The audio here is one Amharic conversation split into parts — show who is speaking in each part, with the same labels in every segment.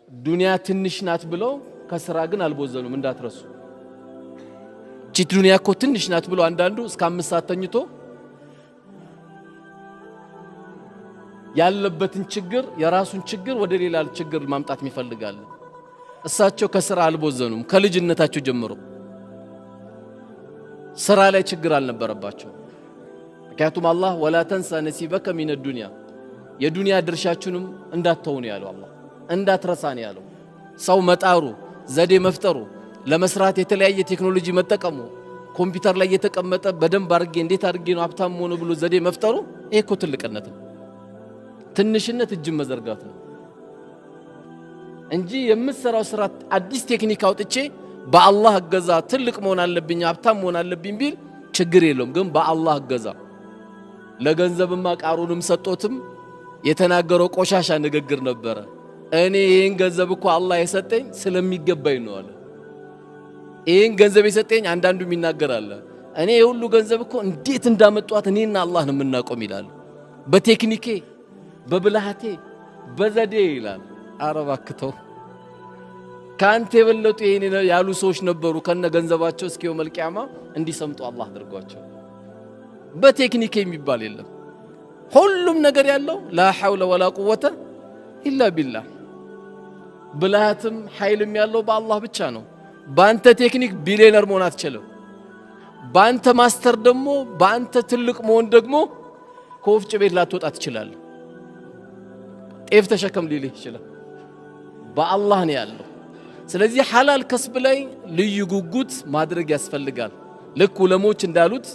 Speaker 1: ዱንያ ትንሽ ናት ብለው ከስራ ግን አልቦዘኑም እንዳትረሱ እቺ ዱንያ እኮ ትንሽ ናት ብለው አንዳንዱ እስከ 5 ሰዓት ተኝቶ ያለበትን ችግር የራሱን ችግር ወደ ሌላ ችግር ማምጣት ይፈልጋል እሳቸው ከስራ አልቦዘኑም ከልጅነታቸው ጀምሮ ስራ ላይ ችግር አልነበረባቸው ምክንያቱም አላህ ወላ ተንሳ ነሲበከ ሚነ ዱንያ የዱንያ ድርሻችሁንም እንዳትተው ነው ያለው አላህ እንዳትረሳ ነው ያለው ሰው መጣሩ ዘዴ መፍጠሩ ለመስራት የተለያየ ቴክኖሎጂ መጠቀሙ ኮምፒውተር ላይ የተቀመጠ በደንብ አድርጌ እንዴት አድርጌ ነው ሀብታም ሆኖ ብሎ ዘዴ መፍጠሩ ይሄ እኮ ትልቅነት ነው ትንሽነት እጅ መዘርጋት ነው እንጂ የምትሰራው ስራ አዲስ ቴክኒክ አውጥቼ በአላህ እገዛ ትልቅ መሆን አለብኝ ሀብታም መሆን አለብኝ ቢል ችግር የለውም ግን በአላህ እገዛ ለገንዘብማ ቃሩንም ሰጦትም የተናገረው ቆሻሻ ንግግር ነበረ እኔ ይሄን ገንዘብ እኮ አላህ የሰጠኝ ስለሚገባኝ ነው አለ ይሄን ገንዘብ የሰጠኝ አንዳንዱም ይናገራል እኔ የሁሉ ገንዘብ እኮ እንዴት እንዳመጣት እኔና አላህ ነው የምናቆም ይላል በቴክኒኬ በብልሃቴ በዘዴ ይላል አረባክተው ካንተ የበለጡ ይሄን ያሉ ሰዎች ነበሩ ከነ ገንዘባቸው እስኪው መልቂያማ እንዲሰምጡ አላህ አድርጓቸው በቴክኒክ የሚባል የለም ሁሉም ነገር ያለው ላ ሐውለ ወላ ቁወተ ኢላ ቢላህ ብልሃትም ኃይልም ያለው በአላህ ብቻ ነው ባንተ ቴክኒክ ቢሊየነር መሆን አትችልም ባንተ ማስተር ደግሞ ባንተ ትልቅ መሆን ደግሞ ከወፍጭ ቤት ላትወጣ ትችላለህ ጤፍ ተሸከም ሊልህ ይችላል በአላህ ነው ያለው ስለዚህ ሐላል ከስብ ላይ ልዩ ጉጉት ማድረግ ያስፈልጋል ልክ ዑለሞች እንዳሉት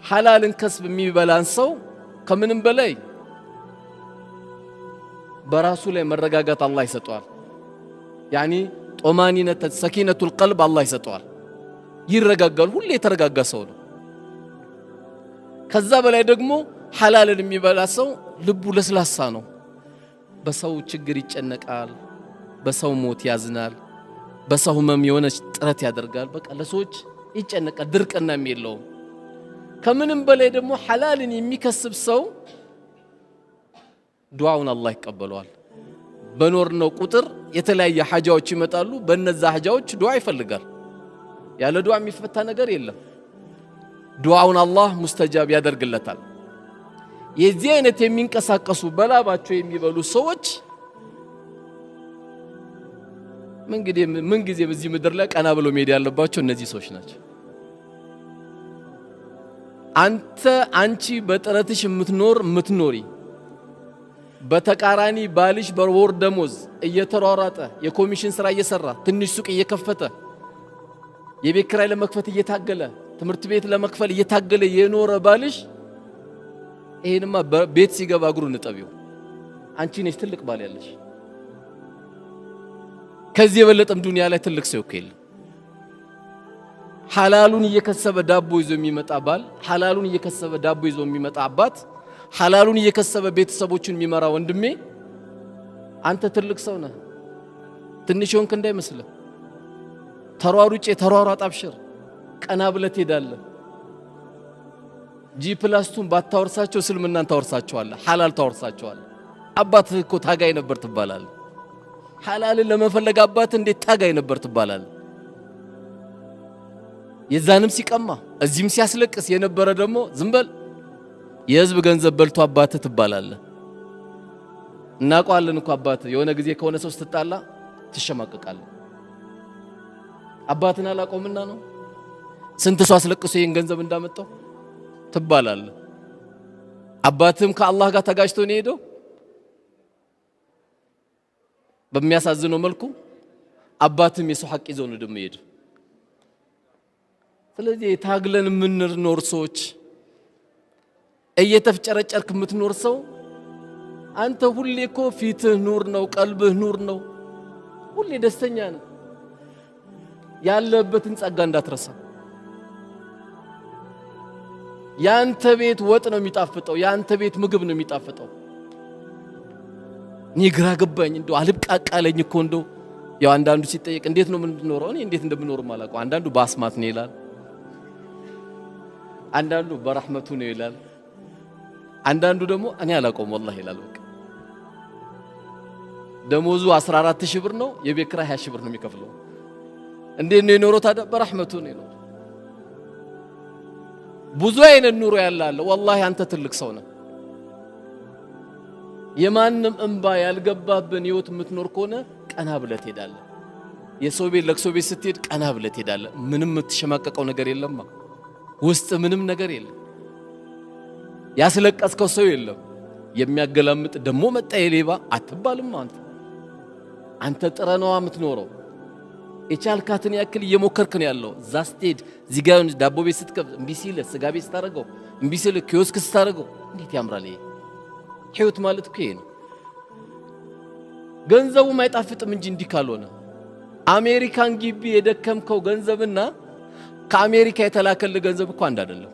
Speaker 1: ሐላልን ከስብ የሚበላን ሰው ከምንም በላይ በራሱ ላይ መረጋጋት አላህ ይሰጠዋል ያኒ ጦማኒነት ሰኪነቱል ቀልብ አላህ ይሰጠዋል ይረጋጋል ሁሌ የተረጋጋ ሰው ነው ከዛ በላይ ደግሞ ሐላልን የሚበላ ሰው ልቡ ለስላሳ ነው በሰው ችግር ይጨነቃል በሰው ሞት ያዝናል በሰው ህመም የሆነ ጥረት ያደርጋል በቃ ለሰዎች ይጨነቃል ድርቅና የለውም ከምንም በላይ ደግሞ ሐላልን የሚከስብ ሰው ዱዓውን አላህ ይቀበለዋል በኖርነው ቁጥር የተለያየ ሐጃዎች ይመጣሉ በእነዛ ሐጃዎች ዱዓ ይፈልጋል ያለ ዱዓ የሚፈታ ነገር የለም ዱዓውን አላህ ሙስተጃብ ያደርግለታል የዚህ አይነት የሚንቀሳቀሱ በላባቸው የሚበሉ ሰዎች ምን ጊዜ በዚህ ምድር ላይ ቀና ብለው መሄድ ያለባቸው እነዚህ ሰዎች ናቸው አንቺ በጥረትሽ የምትኖሪ በተቃራኒ ባልሽ በወር ደሞዝ እየተሯሯጠ የኮሚሽን ስራ እየሰራ ትንሽ ሱቅ እየከፈተ የቤት ኪራይ ለመክፈት እየታገለ ትምህርት ቤት ለመክፈል እየታገለ የኖረ ባልሽ ይሄንማ ቤት ሲገባ እግሩን ንጠቢው አንቺ ነሽ ትልቅ ባል ያለሽ ከዚህ የበለጠም ዱንያ ላይ ትልቅ ሰው የለም ሐላሉን እየከሰበ ዳቦ ይዞ የሚመጣ ባል ሐላሉን እየከሰበ ዳቦ ይዞ የሚመጣ አባት ሐላሉን እየከሰበ ቤተሰቦችን የሚመራ ወንድሜ አንተ ትልቅ ሰው ነህ ትንሽ ሆንክ እንዳይመስልህ ተሯሯጥ አብሽር ቀና ብለህ ትሄዳለህ ጂ+2 ባታወርሳቸው እስልምናን ታወርሳቸዋለህ ሐላል ታወርሳቸዋለህ አባትህ እኮ ታጋይ ነበር ትባላለህ ሐላልን ለመፈለግ አባት እንዴት ታጋይ ነበር ትባላለህ የዛንም ሲቀማ እዚህም ሲያስለቅስ የነበረ ደግሞ ዝምበል የህዝብ ገንዘብ በልቶ አባትህ ትባላለህ እናቋለን እኮ አባትህ የሆነ ጊዜ ከሆነ ሰው ስትጣላ ትሸማቀቃለህ አባትን አላቆምና ነው ስንት ሰው አስለቅሶ ይሄን ገንዘብ እንዳመጣው ትባላለህ አባትም ከአላህ ጋር ተጋጭቶ ነው ሄዶ በሚያሳዝነው መልኩ አባትም የሰው ሐቅ ይዘው ነው ደም ይሄድ ስለዚህ ታግለን የምንኖር ሰዎች እየተፍጨረጨርክ የምትኖር ሰው አንተ ሁሌ እኮ ፊትህ ኑር ነው ቀልብህ ኑር ነው ሁሌ ደስተኛ ነህ ያለበትን ጸጋ እንዳትረሳ ያንተ ቤት ወጥ ነው የሚጣፍጠው ያንተ ቤት ምግብ ነው የሚጣፍጠው ንግራ ገባኝ እንደው አልብቃቃለኝ እኮ እንደው ያው አንዳንዱ ሲጠየቅ እንዴት ነው የምንኖረው እኔ እንዴት እንደምኖር ማላውቀው አንዳንዱ ባስማት ነው ይላል አንዳንዱ በረህመቱ ነው ይላል አንዳንዱ ደግሞ እኔ አላውቀውም والله ይላል በቃ ደሞዙ 14000 ብር ነው፣ የቤት ኪራይ 20000 ብር ነው የሚከፍለው። እንዴት ነው የኖረው ታዲያ? በረህመቱ ነው የኖረው። ብዙ አይነት ኑሮ ያላለ ወላሂ አንተ ትልቅ ሰው ነህ። የማንም እንባ ያልገባብን ህይወት የምትኖር ከሆነ ቀና ብለህ ትሄዳለህ። የሰው ቤት ለቅሶ ቤት ስትሄድ ቀና ብለህ ትሄዳለህ። ምንም የምትሸማቀቀው ነገር የለማ፣ ውስጥ ምንም ነገር የለም። ያስለቀስከው ሰው የለም። የሚያገላምጥ ደሞ መጣ የሌባ አትባልም። አንተ ጥረነዋ የምትኖረው የቻልካትን ያክል እየሞከርክ ነው ያለው። እዛ ስትሄድ እዚህ ጋር ዳቦ ቤት ስትከፍት እምቢ ሲልህ፣ ስጋ ቤት ስታደርገው እምቢ ሲልህ፣ ኪዮስክ ስታደርገው እንዴት ያምራል! ይሄ ህይወት ማለት እኮ ይሄ ነው። ገንዘቡም አይጣፍጥም እንጂ እንዲህ ካልሆነ አሜሪካን ግቢ የደከምከው ገንዘብና ከአሜሪካ የተላከልህ ገንዘብ እኮ አንድ አይደለም።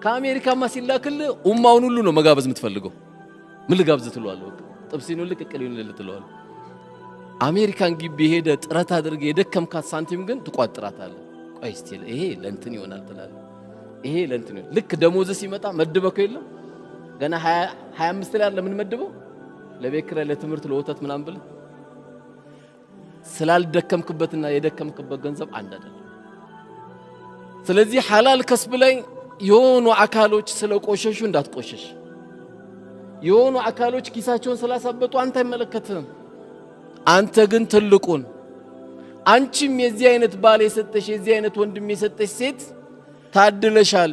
Speaker 1: ከአሜሪካማ ሲላክልህ ኡማውን ሁሉ ነው መጋበዝ የምትፈልገው። ምን ልጋብዝ ትለዋለህ? ጥብሲኑ ልቅቅል ይሁን ልትለዋለህ። አሜሪካን ግቢ ሄደ ጥረት አድርገ የደከምካት ሳንቲም ግን ትቋጥራታለህ። ቆይ እስቲ ይሄ ለእንትን ይሆናል ትላለህ። ይሄ ለእንትን ይሆናል። ልክ ደሞዝ ሲመጣ መድበከው የለም ገና 25 ላይ አይደለም ምን መድበው ለቤት ኪራይ፣ ለትምህርት፣ ለወተት ምናምን ብለህ ስላልደከምክበትና የደከምክበት ገንዘብ አንድ አይደለም። ስለዚህ ሐላል ከስብ ላይ የሆኑ አካሎች ስለቆሸሹ እንዳትቆሸሽ፣ የሆኑ አካሎች ኪሳቸውን ስላሳበጡ አንተ አይመለከትህም። አንተ ግን ትልቁን አንቺም የዚህ አይነት ባል የሰጠሽ የዚህ አይነት ወንድም የሰጠሽ ሴት ታድለሻል።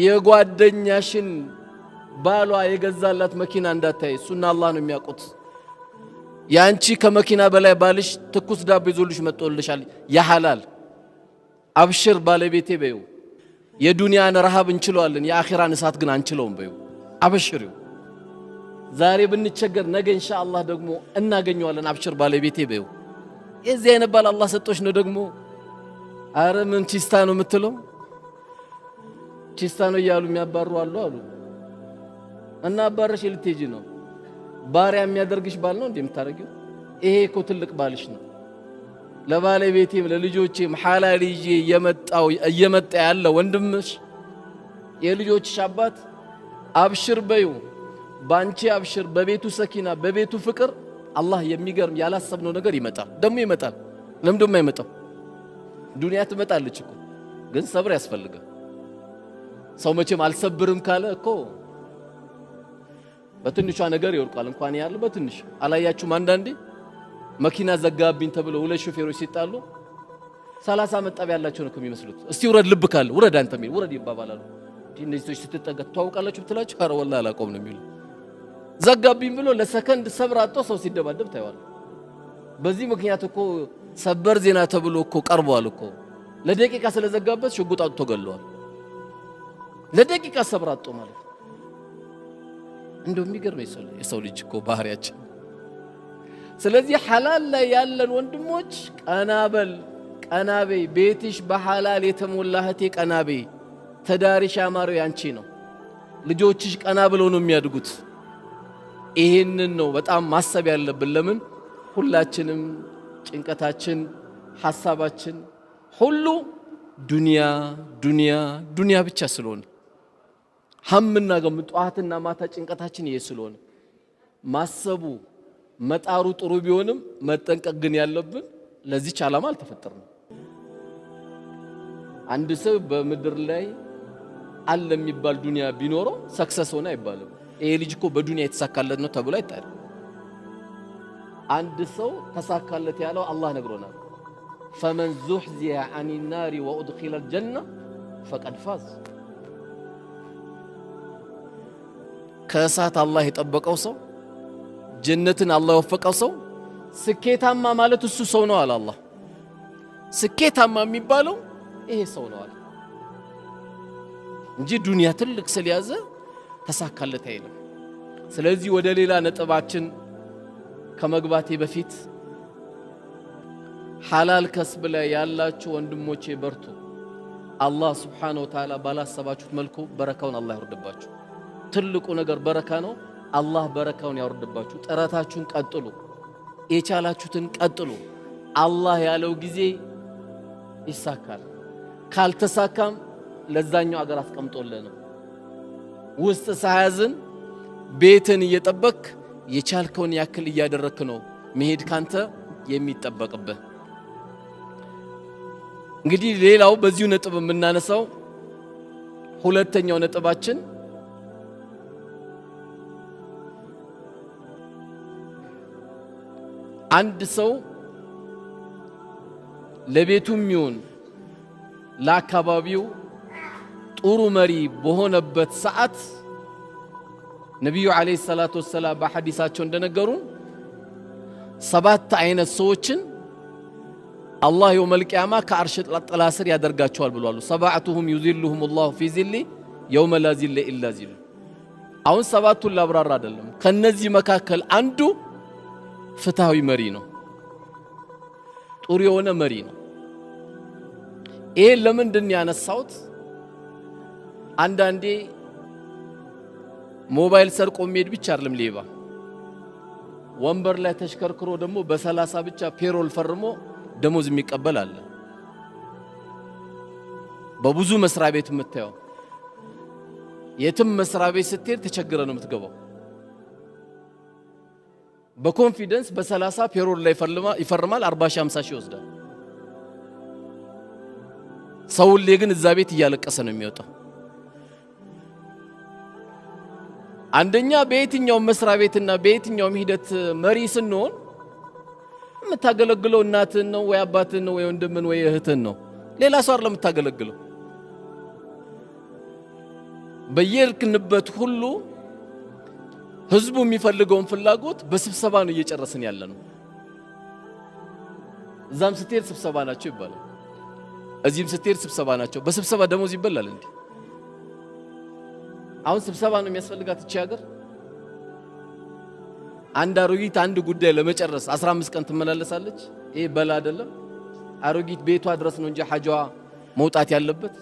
Speaker 1: የጓደኛሽን ባሏ የገዛላት መኪና እንዳታይ፣ እሱና አላህ ነው የሚያውቁት። ያንቺ ከመኪና በላይ ባልሽ ትኩስ ዳቦ ይዞልሽ መጥቶልሻል። ያሐላል አብሽር ባለቤቴ በይው። የዱንያን ረሃብ እንችለዋለን፣ የአኺራን እሳት ግን አንችለውም በይው። አብሽሪው። ዛሬ ብንቸገር ነገ ኢንሻአላህ ደግሞ እናገኘዋለን። አብሽር ባለቤቴ በይው። የዚህ አይነት ባል አላህ ሰጥቶሽ ነው ደግሞ። አረ ምን ቺስታ ነው የምትለው? ቺስታ ነው እያሉ የሚያባሩ አሉ እና አባረሽ ልትሄጂ ነው። ባሪያ የሚያደርግሽ ባል ነው እንደምታረጊው። ይሄ እኮ ትልቅ ባልሽ ነው። ለባለቤቴም ለልጆቼም ሐላል ይዤ እየመጣ ያለ ወንድምሽ የልጆችሽ አባት አብሽር በይው። ባንቺ አብሽር፣ በቤቱ ሰኪና፣ በቤቱ ፍቅር አላህ የሚገርም ያላሰብነው ነገር ይመጣል። ደግሞ ይመጣል። ለምን ደሞ አይመጣው? ዱንያ ትመጣለች እኮ ግን ሰብር ያስፈልጋል። ሰው መቼም አልሰብርም ካለ እኮ በትንሿ ነገር ይወርቃል። እንኳን ያለ በትንሽ አላያችሁም? አንዳንዴ መኪና ዘጋብኝ ተብለው ሁለት ሾፌሮች ሲጣሉ 30 መጣብ ያላቸው ነው የሚመስሉት። እስቲ ውረድ፣ ልብ ካለ ውረድ፣ አንተ ምን ውረድ ይባባላሉ። እነዚህ ሰዎች ስትጠጋ ተዋውቃላችሁ ብትላችሁ ኧረ ወላሂ አላቆም ነው የሚሉ። ዘጋብኝ ብሎ ለሰከንድ ሰብር አጥቶ ሰው ሲደባደብ ታይዋል። በዚህ ምክንያት እኮ ሰበር ዜና ተብሎ እኮ ቀርቧል እኮ። ለደቂቃ ስለዘጋበት ሽጉጥ አጥቶ ገለዋል። ለደቂቃ ሰብር አጥቶ ማለት እንደው የሚገርም የሰው ልጅ እኮ ባህሪያችን። ስለዚህ ሐላል ላይ ያለን ወንድሞች ቀናበል፣ ቀናበይ፣ ቤትሽ በሐላል የተሞላ እህቴ ቀናበይ። ተዳሪሽ ያማረው ያንቺ ነው። ልጆችሽ ቀና ብለው ነው የሚያድጉት። ይሄንን ነው በጣም ማሰብ ያለብን። ለምን ሁላችንም ጭንቀታችን ሐሳባችን ሁሉ ዱንያ ዱንያ ዱንያ ብቻ ስለሆነ ሐምና ገም ጧትና ማታ ጭንቀታችን ይሄ ስለሆነ ማሰቡ መጣሩ ጥሩ ቢሆንም መጠንቀቅ ግን ያለብን ለዚህች ዓላማ አልተፈጠርንም። አንድ ሰው በምድር ላይ አለ የሚባል ዱንያ ቢኖረው ሰክሰስ ሆነ አይባልም። ይሄ ልጅ እኮ በዱንያ የተሳካለት ነው ተብሎ አይታለም። አንድ ሰው ተሳካለት ያለው አላህ ነግሮናል። ፈመን ዙሕዚያ አኒ ናሪ ወኡድኺለ አልጀነ ፈቀድ ፋዝ። ከእሳት አላህ የጠበቀው ሰው ጀነትን አላህ የወፈቀው ሰው ስኬታማ ማለት እሱ ሰው ነው አለ አላህ። ስኬታማ የሚባለው ይሄ ሰው ነው አለ እንጂ ዱንያ ትልቅ ስለያዘ ተሳካለት አይልም። ስለዚህ ወደ ሌላ ነጥባችን ከመግባቴ በፊት ሐላል ከስብ ላይ ያላችሁ ወንድሞቼ በርቱ። አላህ ሱብሓነሁ ወተዓላ ባላሰባችሁት መልኩ በረካውን አላህ ያወርድባችሁ። ትልቁ ነገር በረካ ነው። አላህ በረካውን ያወርድባችሁ። ጥረታችሁን ቀጥሉ፣ የቻላችሁትን ቀጥሉ። አላህ ያለው ጊዜ ይሳካል። ካልተሳካም ለዛኛው አገር አስቀምጦልህ ነው። ውስጥ ሳያዝን ቤትን እየጠበክ የቻልከውን ያክል እያደረክ ነው መሄድ ካንተ የሚጠበቅብህ። እንግዲህ ሌላው በዚሁ ነጥብ የምናነሳው ሁለተኛው ነጥባችን አንድ ሰው ለቤቱም ይሁን ለአካባቢው ጥሩ መሪ በሆነበት ሰዓት ነብዩ አለይሂ ሰላቱ ወሰላም በሐዲሳቸው እንደነገሩን 7 አይነት ሰዎችን አላህ የውመል ቂያማ ከአርሽ ጥላ ስር ያደርጋቸዋል ብለዋል። ሰባዓቱሁም ዩዚልሁም ላሁ ፊ ዚሊ የውመ ላ ዚለ ኢላ ዚሉ። አሁን 7ቱን ላብራራ አይደለም። ከነዚህ መካከል አንዱ ፍትሃዊ መሪ ነው፣ ጥሩ የሆነ መሪ ነው። ይሄን ለምንድን ያነሳሁት? አንዳንዴ ሞባይል ሰርቆ የሚሄድ ብቻ አይደለም ሌባ፣ ወንበር ላይ ተሽከርክሮ ደግሞ በ30 ብቻ ፔሮል ፈርሞ ደሞዝ የሚቀበል አለ። በብዙ መስሪያ ቤት የምታየው የትም መስሪያ ቤት ስትሄድ ተቸግረ ነው የምትገባው። በኮንፊደንስ በ30 ፔሮል ላይ ይፈርማል፣ 40 ሺህ 50 ሺህ ይወስዳል። ሰውሌ ግን እዛ ቤት እያለቀሰ ነው የሚወጣው። አንደኛ በየትኛው መስሪያ ቤትና በየትኛው ሂደት መሪ ስንሆን የምታገለግለው እናትን ነው ወይ አባትን ነው ወይ ወንድምን ወይ እህትን ነው፣ ሌላ ሰው አይደለም የምታገለግለው። በየርክንበት ሁሉ ህዝቡ የሚፈልገውን ፍላጎት በስብሰባ ነው እየጨረስን ያለነው። እዛም ስትሄድ ስብሰባ ናቸው ይባላል፣ እዚህም ስትሄድ ስብሰባ ናቸው። በስብሰባ ደሞዝ ይበላል እንዴ? አሁን ስብሰባ ነው የሚያስፈልጋት እቺ ሀገር? አንድ አሮጊት አንድ ጉዳይ ለመጨረስ 15 ቀን ትመላለሳለች። ይሄ በላ አይደለም? አሮጊት ቤቷ ድረስ ነው እንጂ ሐጃዋ መውጣት ያለበት።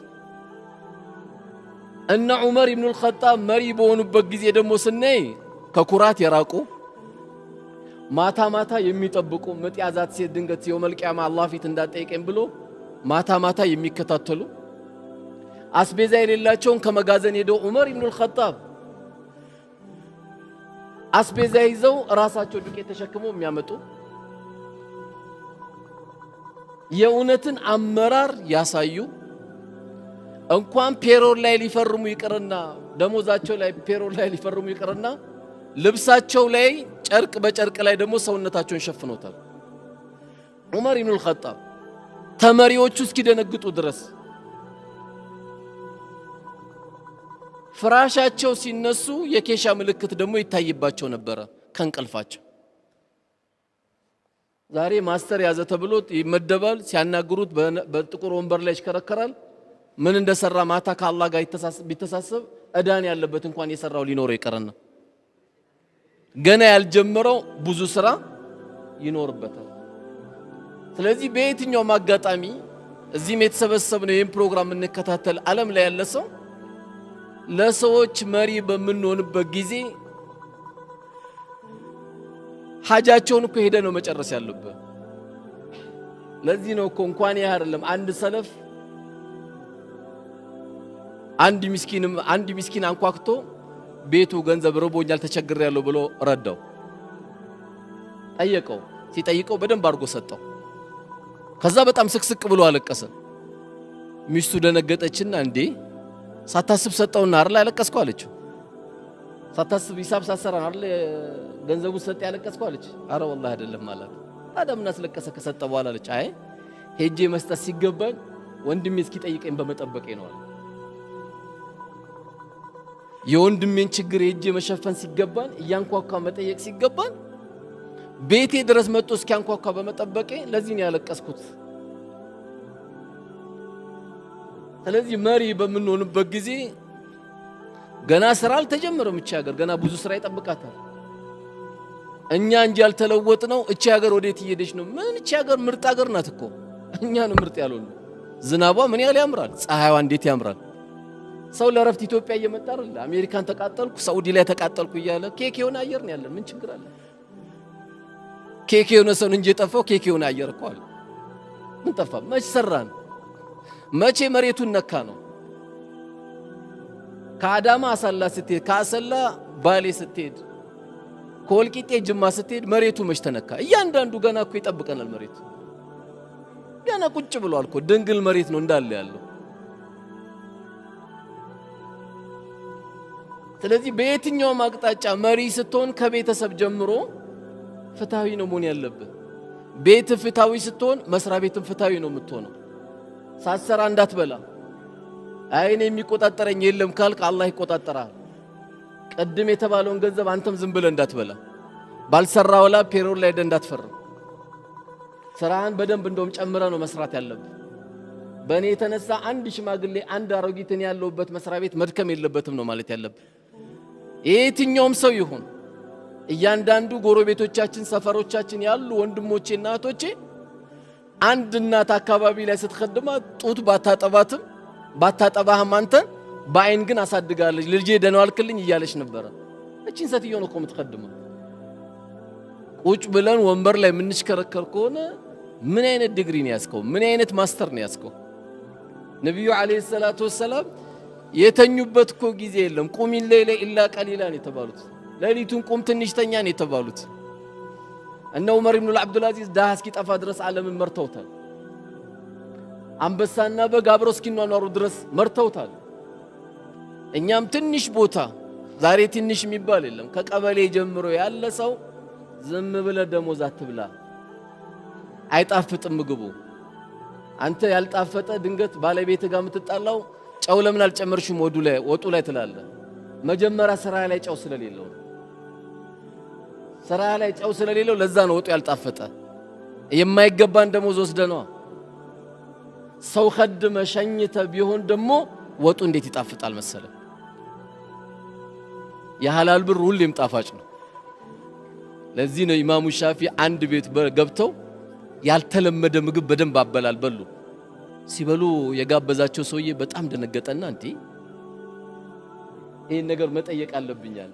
Speaker 1: እነ ዑመር ኢብኑ አልኸጣብ መሪ በሆኑበት ጊዜ ደግሞ ስናይ ከኩራት የራቁ ማታ ማታ የሚጠብቁ ምጥ ያዛት ሴት ድንገት የውመል ቂያማ አላህ ፊት እንዳጠይቀኝ ብሎ ማታ ማታ የሚከታተሉ አስቤዛ የሌላቸውን ከመጋዘን ሄደው ዑመር ኢብኑ አልኸጣብ አስቤዛ ይዘው ራሳቸው ዱቄት ተሸክመው የሚያመጡ የእውነትን አመራር ያሳዩ። እንኳን ፔሮል ላይ ሊፈርሙ ይቅርና ደሞዛቸው ላይ ፔሮል ላይ ሊፈርሙ ይቅርና ልብሳቸው ላይ ጨርቅ በጨርቅ ላይ ደግሞ ሰውነታቸውን ሸፍኖታል። ዑመር ኢብኑ አልኸጣብ ተመሪዎቹ እስኪደነግጡ ድረስ ፍራሻቸው ሲነሱ የኬሻ ምልክት ደግሞ ይታይባቸው ነበረ ከንቀልፋቸው። ዛሬ ማስተር ያዘ ተብሎ ይመደባል። ሲያናግሩት በጥቁር ወንበር ላይ ይሽከረከራል። ምን እንደሰራ ማታ ከአላህ ጋር ቢተሳሰብ እዳን ያለበት እንኳን የሰራው ሊኖረው ይቀርና ገና ያልጀመረው ብዙ ስራ ይኖርበታል። ስለዚህ በየትኛውም አጋጣሚ እዚህም የተሰበሰብነው ይህን ፕሮግራም እንከታተል ዓለም ላይ ያለ ሰው ለሰዎች መሪ በምንሆንበት ጊዜ ሐጃቸውን እኮ ሄደ ነው መጨረስ ያለበት። ለዚህ ነው እኮ እንኳን ይሄ አይደለም አንድ ሰለፍ አንድ ምስኪን አንኳክቶ ቤቱ ገንዘብ ርቦኛል ተቸግሬያለሁ ብሎ ረዳው። ጠየቀው። ሲጠይቀው በደንብ አድርጎ ሰጠው። ከዛ በጣም ስቅስቅ ብሎ አለቀሰ። ሚስቱ ደነገጠችና እንዴ ሳታስብ ሰጠውና አይደል ያለቀስከው አለችው። ሳታስብ ሂሳብ ሳሰራ አይደል ገንዘቡ ሰጠ ያለቀስከው አለች። አረ ወላሂ አይደለም ማለት አዳምና ስለቀሰ ከሰጠ በኋላ አለች። አይ ሄጄ መስጠት ሲገባኝ ወንድሜ እስኪጠይቀኝ በመጠበቄ ነው አለ። የወንድሜን ችግር ሄጄ መሸፈን ሲገባኝ እያንኳኳ መጠየቅ ሲገባኝ ቤቴ ድረስ መጥቶ እስኪያንኳኳ በመጠበቄ ለዚህ ነው ያለቀስኩት። ስለዚህ መሪ በምንሆንበት ጊዜ ገና ስራ አልተጀመረም። እቺ ሀገር ገና ብዙ ስራ ይጠብቃታል። እኛ እንጂ ያልተለወጥነው እቺ ሀገር ወዴት እየሄደች ነው? ምን እቺ ሀገር ምርጥ ሀገር ናት እኮ። እኛ ነው ምርጥ ያልሆነ። ዝናቧ ምን ያህል ያምራል፣ ፀሐይዋ እንዴት ያምራል። ሰው ለረፍት ኢትዮጵያ እየመጣ አይደል? አሜሪካን ተቃጠልኩ፣ ሳውዲ ላይ ተቃጠልኩ እያለ ኬክ የሆነ አየር ነው ያለን። ምን ችግር አለ? ኬክ የሆነ ሰው እንጂ የጠፋው ኬክ የሆነ አየር እኮ አለ። ምን ጠፋ? መች ሰራን? መቼ መሬቱን ነካ ነው? ከአዳማ አሰላ ስትሄድ፣ ከአሰላ ባሌ ስትሄድ ከወልቂጤ ጅማ ስትሄድ መሬቱ መች ተነካ? እያንዳንዱ ገና እኮ ይጠብቀናል። መሬቱ ገና ቁጭ ብሏል እኮ ድንግል መሬት ነው እንዳለ ያለው። ስለዚህ በየትኛውም አቅጣጫ መሪ ስትሆን ከቤተሰብ ጀምሮ ፍትሃዊ ነው መሆን ያለብህ። ቤት ፍትሃዊ ስትሆን መስሪያ ቤትም ፍትሃዊ ነው የምትሆነው። ሳትሰራ እንዳትበላ። አይኔ የሚቆጣጠረኝ የለም ካልክ አላህ ይቆጣጠራል። ቀድም የተባለውን ገንዘብ አንተም ዝም ብለህ እንዳትበላ። ባልሰራው ላይ ፔሮል ላይ እንዳትፈርም። ስራህን በደንብ እንደውም ጨምረህ ነው መስራት ያለብህ። በእኔ የተነሳ አንድ ሽማግሌ አንድ አሮጊትን ያለውበት መስሪያ ቤት መድከም የለበትም ነው ማለት ያለብህ። የትኛውም ሰው ይሁን እያንዳንዱ ጎረቤቶቻችን፣ ሰፈሮቻችን ያሉ ወንድሞቼና እህቶቼ አንድ እናት አካባቢ ላይ ስትخدማት ጡት ባታጠባህም አንተን በአይን ግን አሳድጋለች። ልጄ ደህና ዋልክልኝ እያለች ነበር። እቺን ሴትዮ ነው እኮ የምትخدመው። ቁጭ ብለን ወንበር ላይ የምንሽከረከር ከሆነ ምን አይነት ዲግሪ ነው ያስከው? ምን አይነት ማስተር ነው ያስከው? ነብዩ አለይሂ ሰላቱ ወሰለም የተኙበት እኮ ጊዜ የለም። ቁሚ ለይለ ኢላ ቀሊላ ነው የተባሉት። ሌሊቱን ቁም ትንሽ ተኛ ነው የተባሉት። እነ ዑመር ኢብኑ አብዱል አዚዝ ዳህ እስኪጠፋ ድረስ ዓለምን መርተውታል። አንበሳና በግ አብረው እስኪኗኗሩ ድረስ መርተውታል። እኛም ትንሽ ቦታ ዛሬ ትንሽ የሚባል የለም። ከቀበሌ ጀምሮ ያለ ሰው ዝም ብለህ ደሞዝ አትብላ፣ አይጣፍጥም ምግቡ። አንተ ያልጣፈጠ ድንገት ባለቤት ጋር የምትጣላው ጨው ለምን አልጨመርሽም ወጡ ላይ ትላለህ። መጀመሪያ ስራ ላይ ጨው ስለሌለው ስራ ላይ ጨው ስለሌለው ለዛ ነው ወጡ ያልጣፈጠ። የማይገባን ደሞዝ ወስደነዋ ሰው خدመ ሸኝተ ቢሆን ደግሞ ወጡ እንዴት ይጣፍጣል መሰለ። የሐላል ብር ሁሌም ጣፋጭ ነው። ለዚህ ነው ኢማሙ ሻፊ አንድ ቤት ገብተው ያልተለመደ ምግብ በደንብ አበላል በሉ። ሲበሉ የጋበዛቸው ሰውዬ በጣም ደነገጠና እንዴ ይሄን ነገር መጠየቅ አለብኛል።